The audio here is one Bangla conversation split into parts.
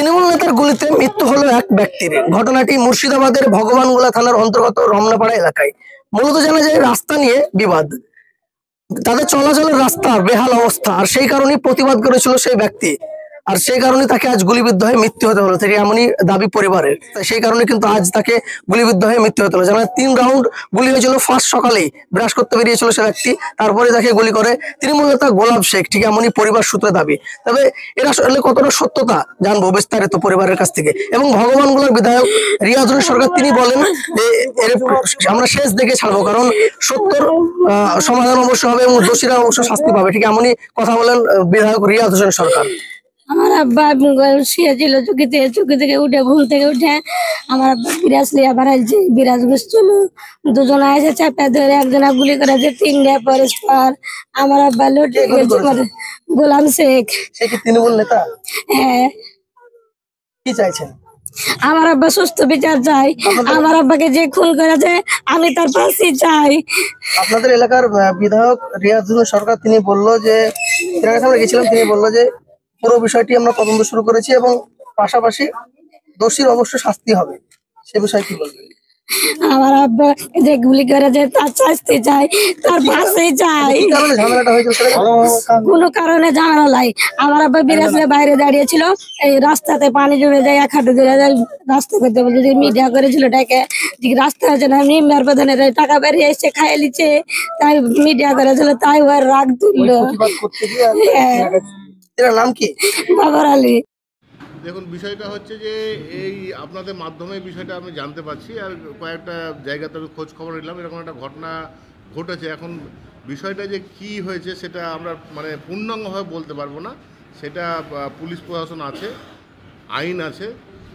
তৃণমূল নেতার গুলিতে মৃত্যু হলো এক ব্যক্তির। ঘটনাটি মুর্শিদাবাদের ভগবানগোলা থানার অন্তর্গত রমনাপাড়া এলাকায়। মূলত জানা যায় রাস্তা নিয়ে বিবাদ, তাদের চলাচলের রাস্তার বেহাল অবস্থা, আর সেই কারণেই প্রতিবাদ করেছিল সেই ব্যক্তি, আর সেই কারণে তাকে আজ গুলিবিদ্ধ হয়ে মৃত্যু হতে হলো। থেকে এমনই দাবি পরিবারের, সেই কারণে কিন্তু আজ তাকে গুলিবিদ্ধ হয়ে মৃত্যু হতে হলো। জানা 3 রাউন্ড গুলি হয়েছিল ফার্স্ট সকালেই, ব্রাশ করতে বেরিয়েছিল সে ব্যক্তি, তারপরে তাকে গুলি করে তৃণমূল নেতা গোলাপ শেখ। ঠিক এমনই পরিবার সূত্রে দাবি। তবে এরা আসলে কতটা সত্যতা জানবো বিস্তারিত পরিবারের কাছ থেকে। এবং ভগবানগোলার বিধায়ক রিয়াজুল সরকার তিনি বলেন যে আমরা শেষ দেখে ছাড়বো, কারণ সত্যর সমাধান অবশ্য হবে এবং দোষীরা অবশ্য শাস্তি পাবে। ঠিক এমনই কথা বলেন বিধায়ক রিয়াজ হোসেন সরকার। আমার আব্বা শুয়েছিল চুকি থেকে উঠে, ঘুম থেকে উঠে আমার আব্বা বিরাজ লিয়া বাড়াইছে, বিরাজ বসছিল, দুজন এসে চাপা ধরে একজনা গুলি করেছে, 3টা পরস্পর। আমার আব্বা লুটে গেছে, গোলাম শেখ। সে কি তৃণমূল নেতা? হ্যাঁ। কি চাইছেন? আমার আব্বা সুস্থ বিচার চাই, আমার আব্বাকে যে খুন করেছে আমি তার ফাঁসি চাই। আপনাদের এলাকার বিধায়ক রিয়াজ হোসেন সরকার তিনি বললো যে, আমরা গেছিলাম, তিনি বললো যে পুরো বিষয়টি আমরা তদন্ত শুরু করেছি এবং পাশাপাশি দোষীর অবশ্য শাস্তি হবে। সে বিষয়ে কি বলবেন? আমার আব্বা যে গুলি করেছে তার শাস্তি চাই, তার ফাঁসি চাই। ঝামেলাটা হয়েছিল কোনো কারণে ঝামেলা নাই। আমার আব্বা বিরাজলে বাইরে দাঁড়িয়েছিল, এই রাস্তাতে পানি জমে যায়, 1 হাঁটু ধরে যায়, রাস্তা করতে বলছে যে মিডিয়া করেছিল এটাকে, রাস্তা হচ্ছে না, মেম্বার প্রধানের টাকা বেরিয়ে এসে খাইয়ে নিচ্ছে, তাই মিডিয়া করেছিল, তাই ওর রাগ তুললো। নাম কি? বাবার আলী। দেখুন, বিষয়টা হচ্ছে যে এই আপনাদের মাধ্যমে বিষয়টা আমি জানতে পারছি, আর কয়েকটা জায়গাতে আমি খোঁজ খবর নিলাম, এরকম একটা ঘটনা ঘটেছে। এখন বিষয়টা যে কি হয়েছে সেটা আমরা মানে পূর্ণাঙ্গভাবে বলতে পারবো না। সেটা পুলিশ প্রশাসন আছে, আইন আছে,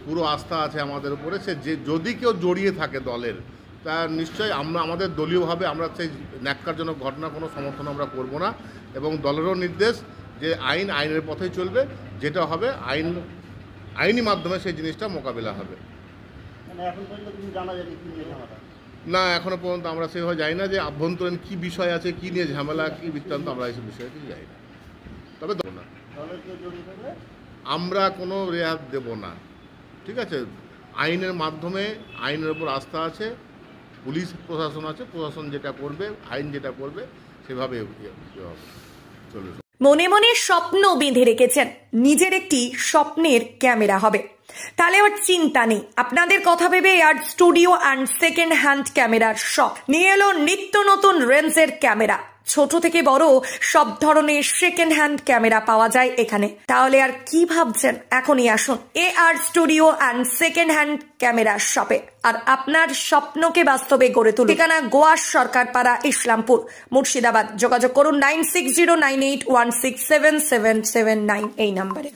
পুরো আস্থা আছে আমাদের উপরে। সে যে যদি কেউ জড়িয়ে থাকে দলের, তা নিশ্চয়ই আমাদের দলীয়ভাবে আমরা সেই ন্যাক্কারজনক ঘটনা কোনো সমর্থন আমরা করব না, এবং দলেরও নির্দেশ যে আইনের পথেই চলবে, যেটা হবে আইনি মাধ্যমে সেই জিনিসটা মোকাবিলা হবে। না, এখনো পর্যন্ত আমরা সেভাবে জানি না যে আভ্যন্তরীণ কি বিষয় আছে, কি নিয়ে ঝামেলা, কি বৃত্তান্ত, আমরা এই বিষয়ে কিছু জানি না। তবে না, আমরা কোনো রেয়াত দেব না। ঠিক আছে, আইনের মাধ্যমে, আইনের উপর আস্থা আছে, পুলিশ প্রশাসন আছে, প্রশাসন যেটা করবে, আইন যেটা করবে সেভাবে চলবে। মনে মনে স্বপ্ন বেঁধে রেখেছেন নিজের একটি স্বপ্নের ক্যামেরা হবে, তাহলে আর চিন্তা নেই। আপনাদের কথা ভেবে আর স্টুডিও অ্যান্ড সেকেন্ড হ্যান্ড ক্যামেরার শপ নিয়ে এলো নিত্য নতুন রেঞ্জের ক্যামেরা। ছোট থেকে বড় সব ধরনের সেকেন্ড হ্যান্ড ক্যামেরা পাওয়া যায় এখানে। তাহলে আর কি ভাবছেন, এখনই আসুন AR studio and second hand camera শপে, আর আপনার স্বপ্নকে বাস্তবে গড়ে তুলুন। ঠিকানা গোয়া সরকারপাড়া, ইসলামপুর, মুর্শিদাবাদ। যোগাযোগ করুন 960981677779 এই নাম্বারে।